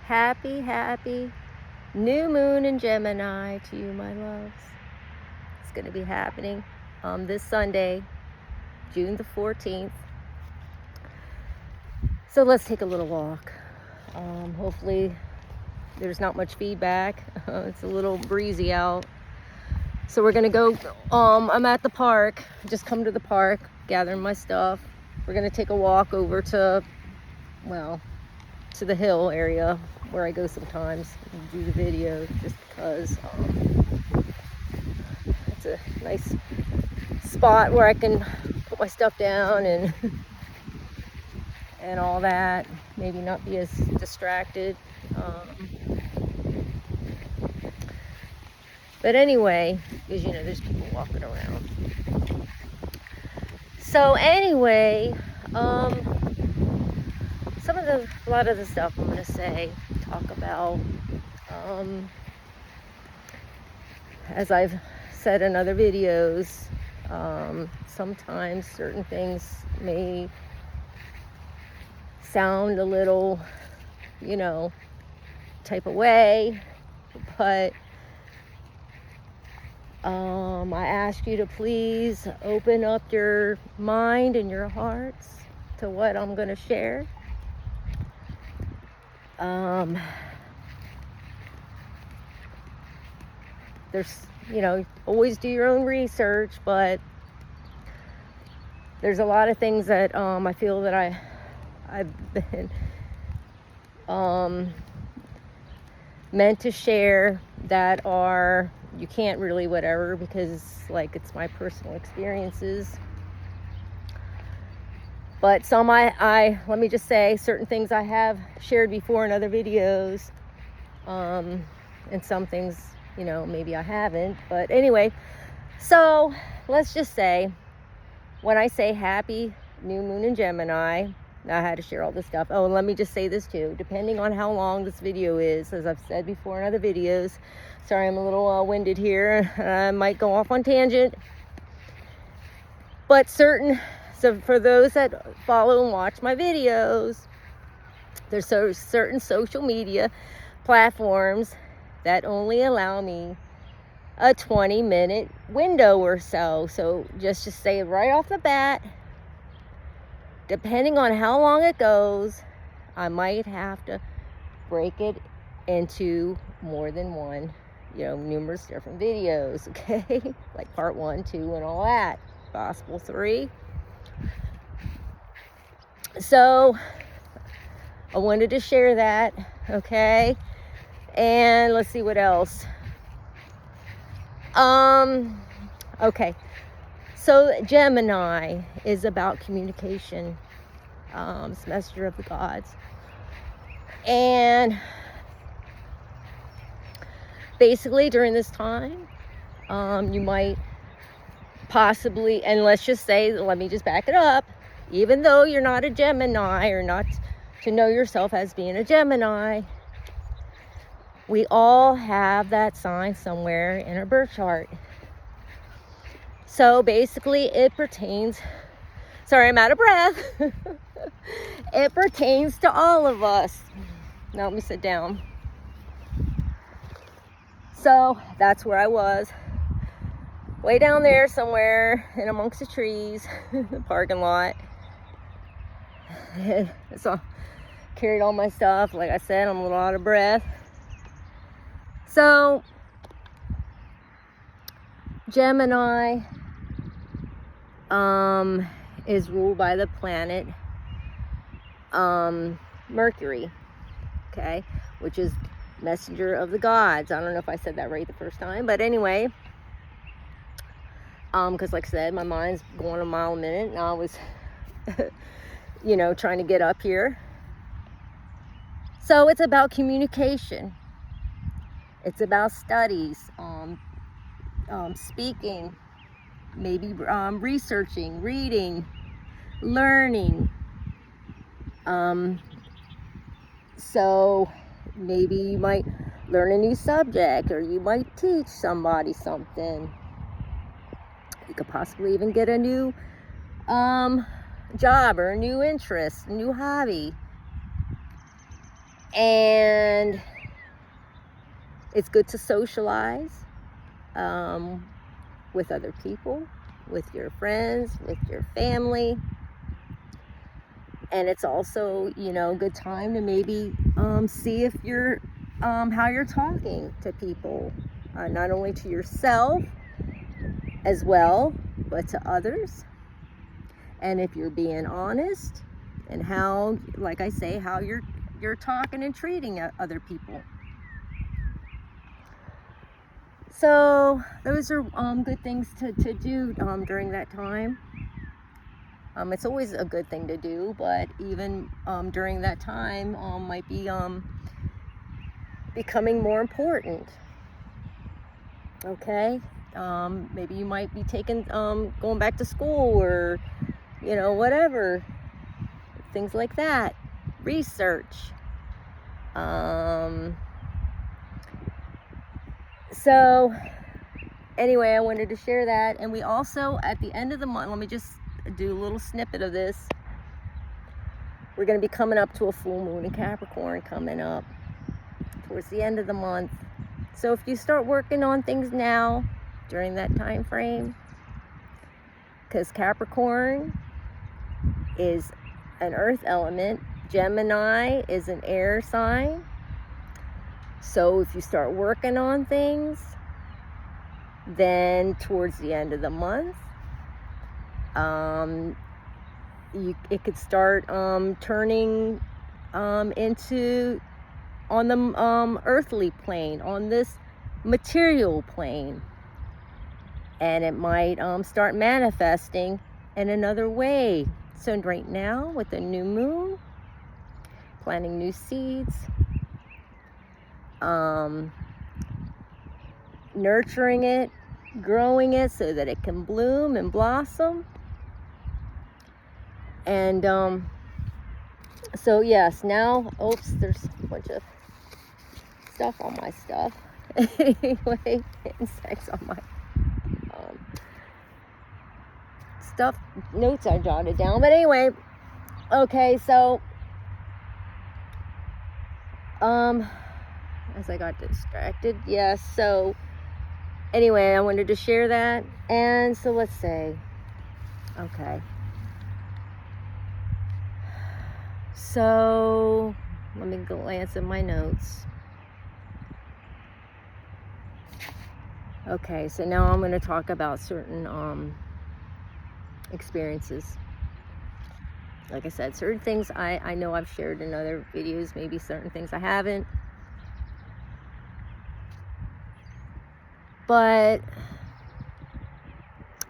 happy new moon in Gemini to you, my loves. It's going to be happening this Sunday, June the 14th. So let's take a little walk. Hopefully there's not much feedback. It's a little breezy out. So we're going to go, I'm at the park, just come to the park, gathering my stuff. We're going to take a walk over to the hill area where I go sometimes and do the video, just because it's a nice spot where I can put my stuff down and and all that, maybe not be as distracted. But anyway, because there's people walking around. So anyway, a lot of the stuff I'm going to talk about, as I've said in other videos, sometimes certain things may sound a little, type of way, but I ask you to please open up your mind and your hearts to what I'm going to share. There's, always do your own research, but there's a lot of things that I feel that I've been meant to share that are, you can't really whatever, because it's my personal experiences. But some I let me just say, certain things I have shared before in other videos, and some things, maybe I haven't. But anyway, so let's just say, when I say happy new moon in Gemini, I had to share all this stuff. Oh, and let me just say this too, depending on how long this video is, as I've said before in other videos, sorry I'm a little winded here, I might go off on tangent, but so for those that follow and watch my videos, there's certain social media platforms that only allow me a 20-minute window or so. So just to say right off the bat, depending on how long it goes, I might have to break it into more than one, numerous different videos, okay? Like part 1, 2, and all that, possible 3. So I wanted to share that, okay? And let's see what else. Okay. So Gemini is about communication. It's messenger of the gods. And basically during this time, you might possibly, and let's just say, let me just back it up, even though you're not a Gemini, or not to know yourself as being a Gemini, we all have that sign somewhere in our birth chart. So basically it pertains, sorry, I'm out of breath. It pertains to all of us. Now let me sit down. So that's where I was, way down there somewhere in amongst the trees, the parking lot. So carried all my stuff. Like I said, I'm a little out of breath. So Gemini is ruled by the planet Mercury, okay, which is messenger of the gods. I don't know if I said that right the first time, but anyway, because like I said, my mind's going a mile a minute, and I was trying to get up here. So it's about communication, it's about studies, speaking, maybe researching, reading, learning. So maybe you might learn a new subject, or you might teach somebody something. You could possibly even get a new job, or a new interest, a new hobby. And it's good to socialize with other people, with your friends, with your family. And it's also, you know, a good time to maybe see if you're how you're talking to people, not only to yourself as well, but to others. And if you're being honest, and how, like I say, how you're talking and treating other people. So those are good things to do during that time. It's always a good thing to do, but even during that time might be becoming more important. Okay, maybe you might be taking going back to school, or you know, whatever, things like that. Research. So anyway, I wanted to share that. And we also, at the end of the month, let me just do a little snippet of this. We're going to be coming up to a full moon in Capricorn coming up towards the end of the month. So if you start working on things now during that time frame, because Capricorn is an earth element, Gemini is an air sign. So if you start working on things, then towards the end of the month, it could start turning into, on the earthly plane, on this material plane, and it might start manifesting in another way. So right now, with the new moon, planting new seeds, nurturing it, growing it so that it can bloom and blossom. And so yes, now, oops, there's a bunch of stuff on my stuff. Anyway, insects on my stuff, notes I jotted down. But anyway, okay, so as I got distracted, yes, so anyway, I wanted to share that. And so let's say, okay, so let me glance at my notes. Okay, so now I'm going to talk about certain experiences. Like I said, certain things I know I've shared in other videos, maybe certain things I haven't. But,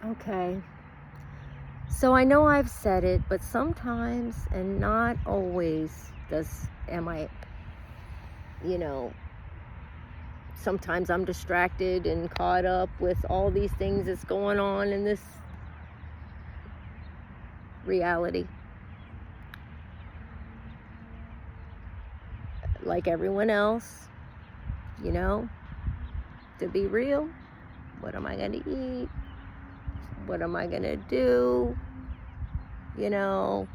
okay. So I know I've said it, but sometimes, and not always, am I, you know, sometimes I'm distracted and caught up with all these things that's going on in this reality. Like everyone else, you know, to be real, what am I going to eat? What am I going to do? You know,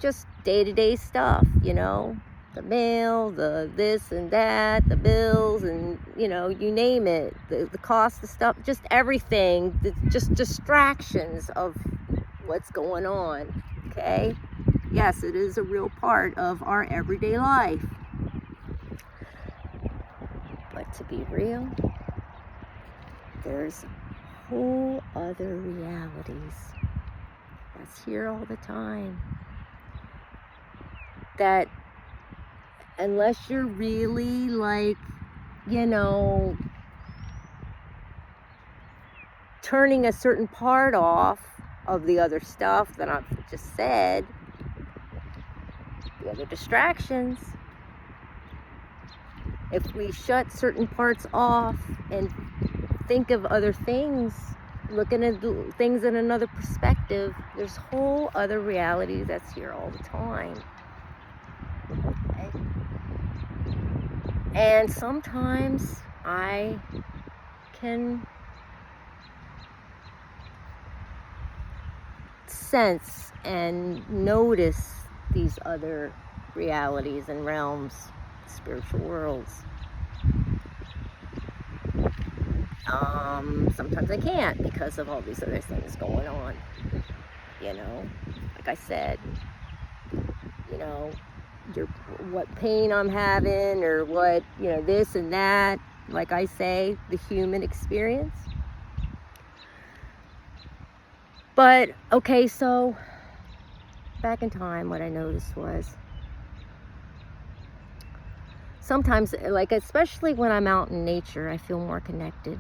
just day-to-day stuff, you know, the mail, the this and that, the bills, and, you know, you name it, the cost of stuff, just everything, just distractions of what's going on, okay? Yes, it is a real part of our everyday life. But to be real, there's whole other realities that's here all the time, that unless you're really, like, you know, turning a certain part off of the other stuff that I've just said, the other distractions, if we shut certain parts off and think of other things, looking at things in another perspective, there's whole other reality that's here all the time. Okay? And sometimes I can sense and notice these other realities and realms, spiritual worlds. Sometimes I can't because of all these other things going on. You know, like I said, you know, what pain I'm having, or what, you know, this and that. Like I say, the human experience. But okay, so back in time, what I noticed was sometimes, like especially when I'm out in nature, I feel more connected.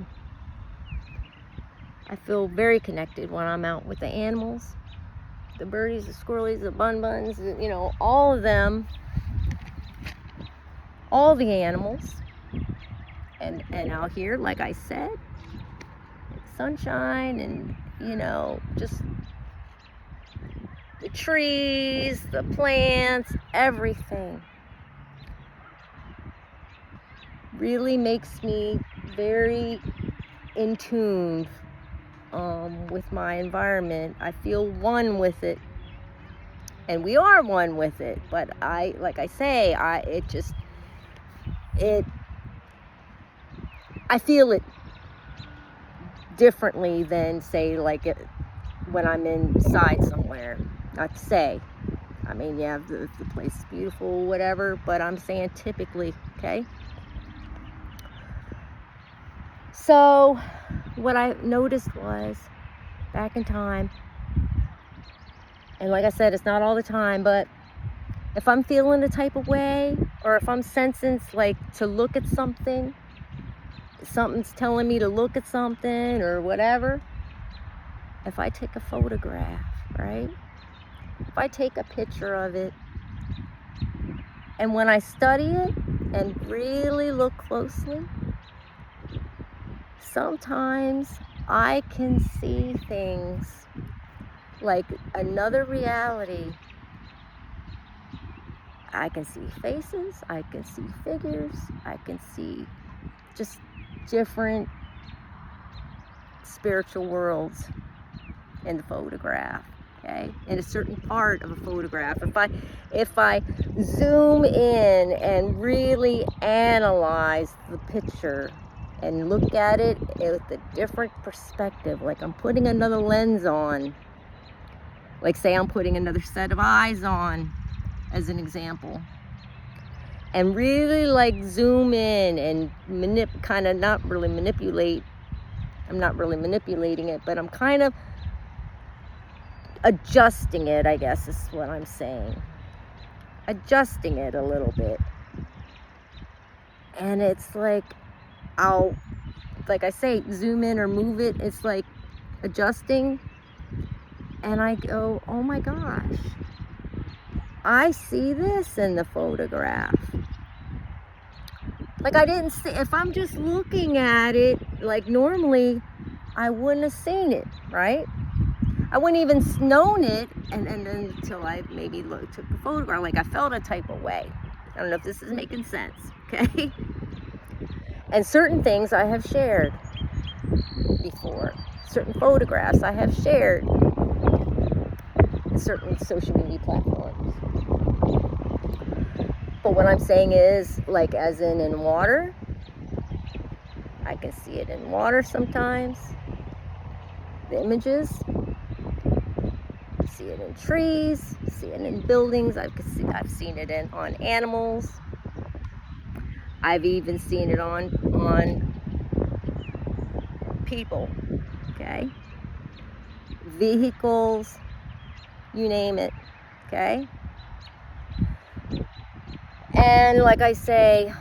I feel very connected when I'm out with the animals, the birdies, the squirrelies, the bun-buns, you know, all of them, all the animals. And out here, like I said, sunshine and, you know, just the trees, the plants, everything really makes me very in tune with my environment. I feel one with it, and we are one with it. But like I say, I feel it differently than, say, like when I'm inside somewhere. I'd say, I mean, yeah, the place is beautiful, whatever, but I'm saying typically, okay? So what I noticed was, back in time, and like I said, it's not all the time, but if I'm feeling a type of way, or if I'm sensing like to look at something, something's telling me to look at something or whatever, if I take a photograph, right? If I take a picture of it, and when I study it and really look closely, sometimes I can see things like another reality. I can see faces, I can see figures, I can see just different spiritual worlds in the photograph, okay? In a certain part of a photograph. If I zoom in and really analyze the picture and look at it with a different perspective, like I'm putting another lens on, like say I'm putting another set of eyes on, as an example, and really like zoom in and kind of not really manipulate. I'm not really manipulating it, but I'm kind of adjusting it, I guess is what I'm saying. Adjusting it a little bit. And it's like, I'll, like I say, zoom in or move it. It's like adjusting. And I go, oh my gosh, I see this in the photograph. Like I didn't see, if I'm just looking at it, like normally, I wouldn't have seen it, right? I wouldn't even known it, and then until I maybe took a photograph, like I felt a type of way. I don't know if this is making sense, okay? And certain things I have shared before. Certain photographs I have shared in certain social media platforms. But what I'm saying is, like as in water, I can see it in water sometimes. The images. See it in trees, see it in buildings. I've seen it on animals. I've even seen it on people, okay? Vehicles, you name it, okay? And like I say,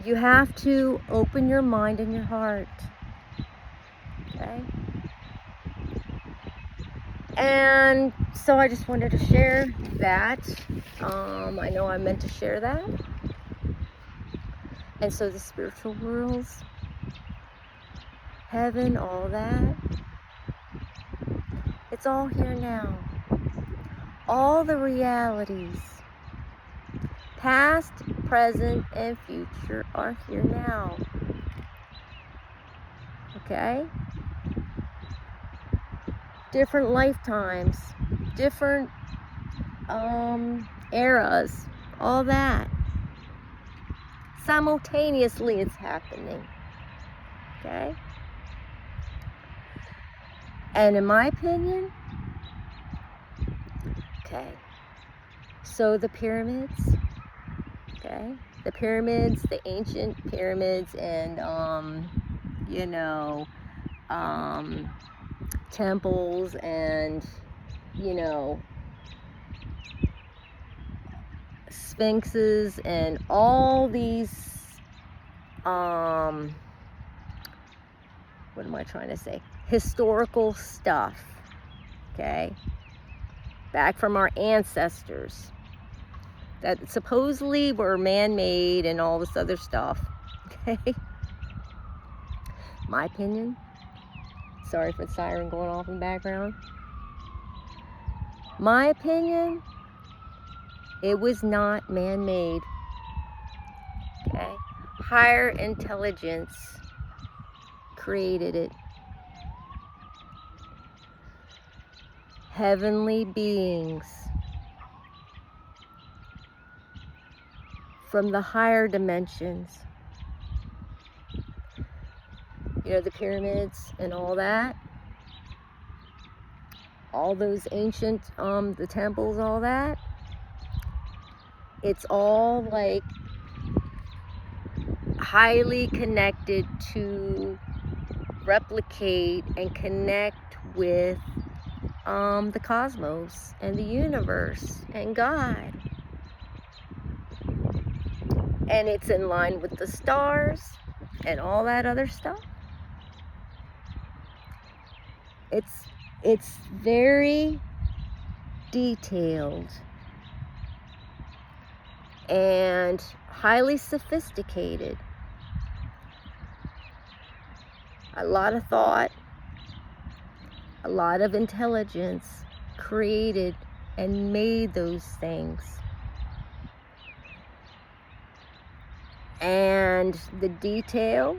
you have to open your mind and your heart, okay? And so I just wanted to share that. I know I meant to share that. And so the spiritual worlds, heaven, all that, it's all here now. All the realities, past, present, and future, are here now. Okay? Different lifetimes, different eras, all that. Simultaneously it's happening, okay? And in my opinion, okay, so the pyramids, okay, the pyramids, the ancient pyramids, and you know, temples, and you know, sphinxes, and all these what am I trying to say, historical stuff, okay, back from our ancestors that supposedly were man-made and all this other stuff, okay? My opinion, sorry for the siren going off in the background, my opinion, it was not man-made, okay? Higher intelligence created it. Heavenly beings from the higher dimensions. You know, the pyramids and all that, all those ancient, the temples, all that, it's all like highly connected to replicate and connect with the cosmos and the universe and God. And it's in line with the stars and all that other stuff. It's very detailed and highly sophisticated. A lot of thought, a lot of intelligence created and made those things. And the detail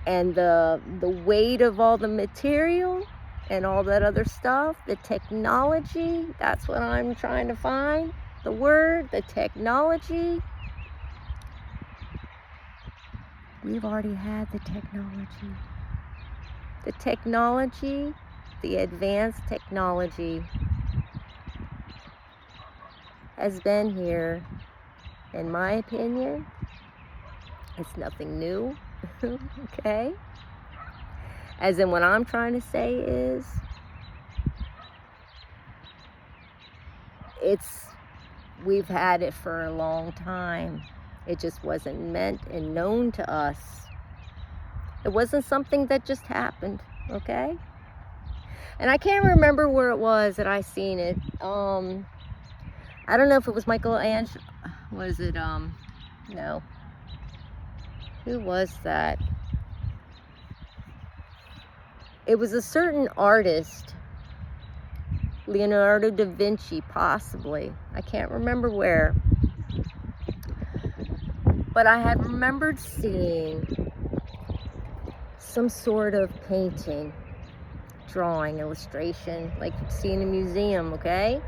and the weight of all the material and all that other stuff, the technology, that's what I'm trying to find, the word, the technology. We've already had the technology. The technology, the advanced technology has been here. In my opinion, it's nothing new, okay? As in, what I'm trying to say is, we've had it for a long time. It just wasn't meant and known to us. It wasn't something that just happened, okay? And I can't remember where it was that I seen it. I don't know if it was Michelangelo. Was it, no. Who was that? It was a certain artist. Leonardo da Vinci, possibly. I can't remember where. But I had remembered seeing some sort of painting, drawing, illustration, like you'd see in a museum, okay?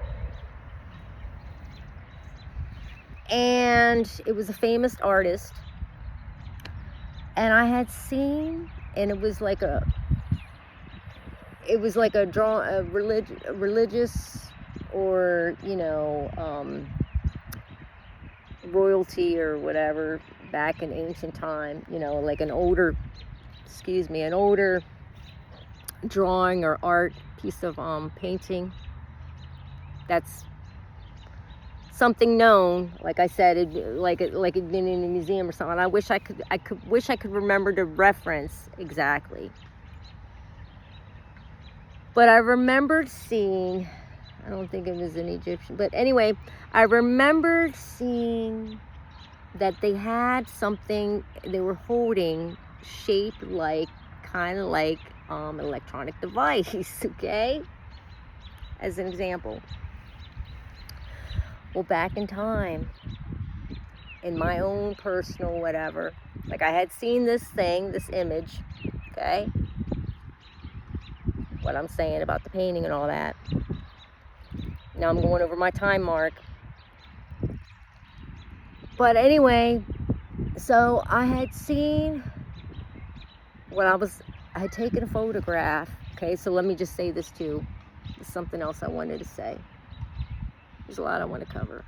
And it was a famous artist. And I had seen, and it was like a religious, or, you know, royalty or whatever back in ancient time, you know, like an older drawing or art piece of painting that's something known, like I said, like it'd been in a museum or something. I wish I could remember the reference exactly. But I remembered seeing, I don't think it was an Egyptian, but anyway, I remembered seeing that they had something they were holding shaped like, kind of like an electronic device, okay? As an example. Well, back in time, in my own personal whatever, like I had seen this thing, this image, okay? What I'm saying about the painting and all that. Now I'm going over my time mark. But anyway, so I had seen when I had taken a photograph. Okay, so let me just say this too. There's something else I wanted to say. There's a lot I want to cover.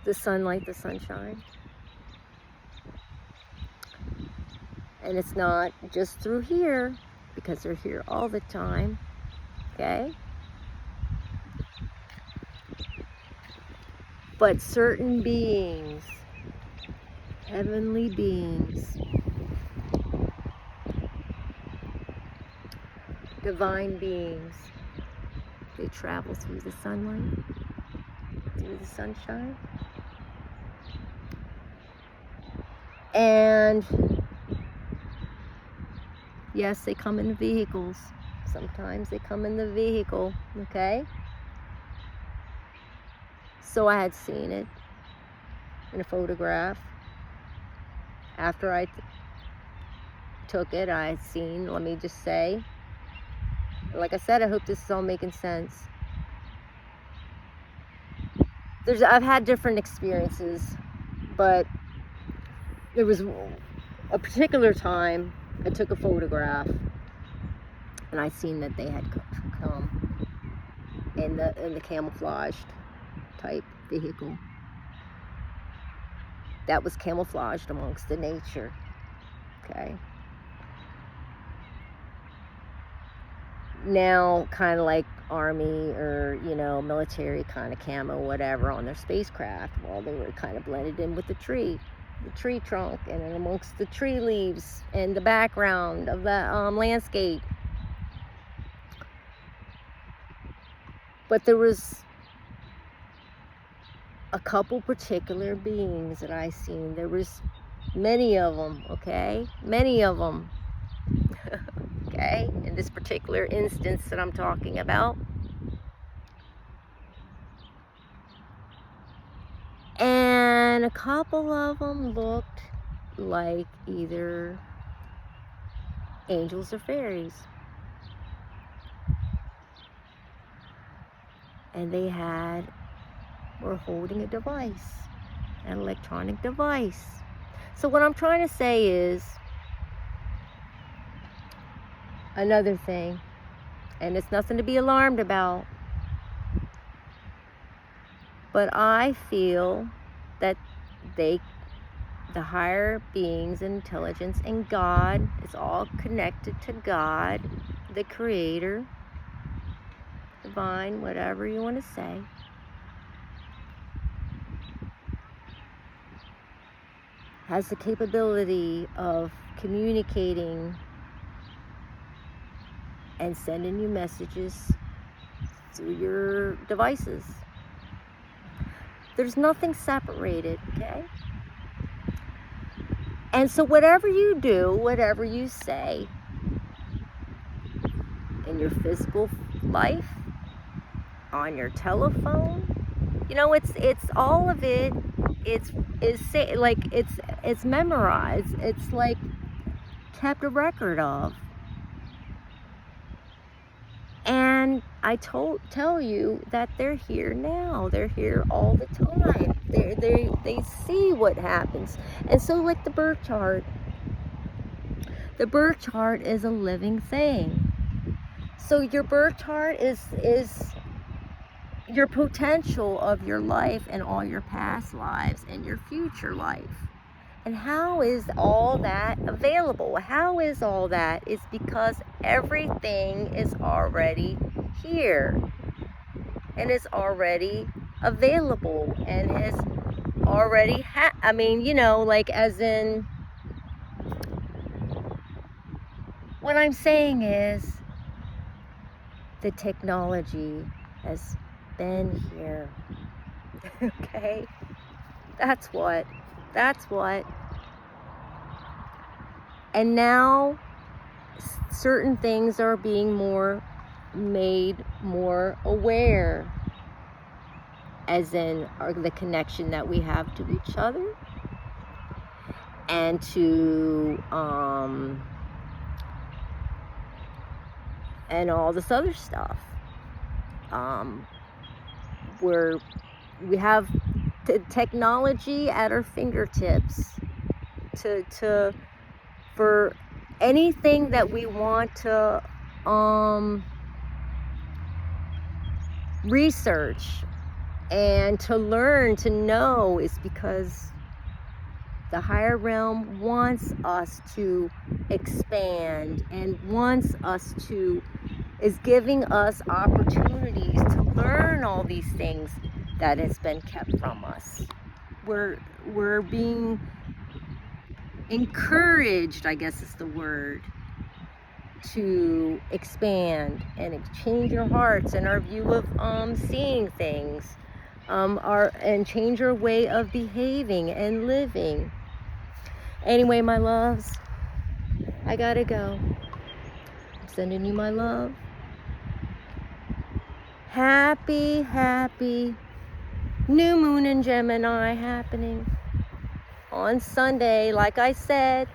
The sunlight, the sunshine. And it's not just through here, because they're here all the time. Okay? But certain beings, heavenly beings, divine beings, they travel through the sunlight, through the sunshine. And yes, they come in vehicles. Sometimes they come in the vehicle, okay? So I had seen it in a photograph. After I took it, I had seen, let me just say, like I said, I hope this is all making sense. I've had different experiences, but there was a particular time I took a photograph and I seen that they had come in the camouflaged type vehicle that was camouflaged amongst the nature. Okay. Now, kind of like army or, military kind of camo, whatever, on their spacecraft. Well, they were kind of blended in with the tree trunk, and then amongst the tree leaves and the background of the landscape. But there was a couple particular beings that I seen. There was many of them, okay? Many of them. Okay, in this particular instance that I'm talking about. And a couple of them looked like either angels or fairies. And they were holding a device, an electronic device. So what I'm trying to say is, another thing, and it's nothing to be alarmed about, but I feel that the higher beings, intelligence, and God, it's all connected to God, the Creator, divine, whatever you want to say. Has the capability of communicating and sending you messages through your devices. There's nothing separated, okay? And so whatever you do, whatever you say in your physical life, on your telephone, it's all of it. It's memorized. It's like kept a record of. And I tell you that they're here now. They're here all the time. They see what happens. And so, like the birth chart is a living thing. So your birth chart is your potential of your life and all your past lives and your future life. And how is all that available? How is all that? It's because everything is already here and is already available and is already as in, what I'm saying is the technology has been here. Okay? That's what. And now certain things are being made more aware, as in the connection that we have to each other and to and all this other stuff. We have technology at our fingertips for anything that we want to research and to learn, to know, is because the higher realm wants us to expand and is giving us opportunities to learn all these things that has been kept from us. We're being encouraged, I guess is the word, to expand and change our hearts and our view of seeing things, and change our way of behaving and living. Anyway, my loves, I gotta go. I'm sending you my love. Happy new moon in Gemini happening on Sunday, like I said,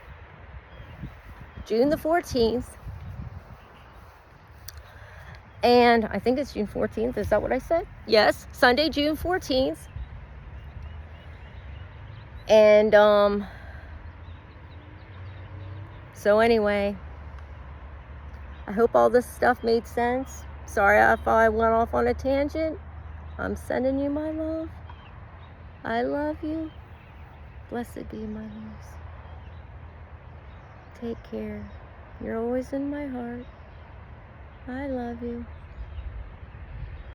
June the 14th. And I think it's June 14th. Is that what I said? Yes, Sunday, June 14th. And so anyway, I hope all this stuff made sense. Sorry if I went off on a tangent. I'm sending you my love. I love you. Blessed be my loves. Take care. You're always in my heart. I love you.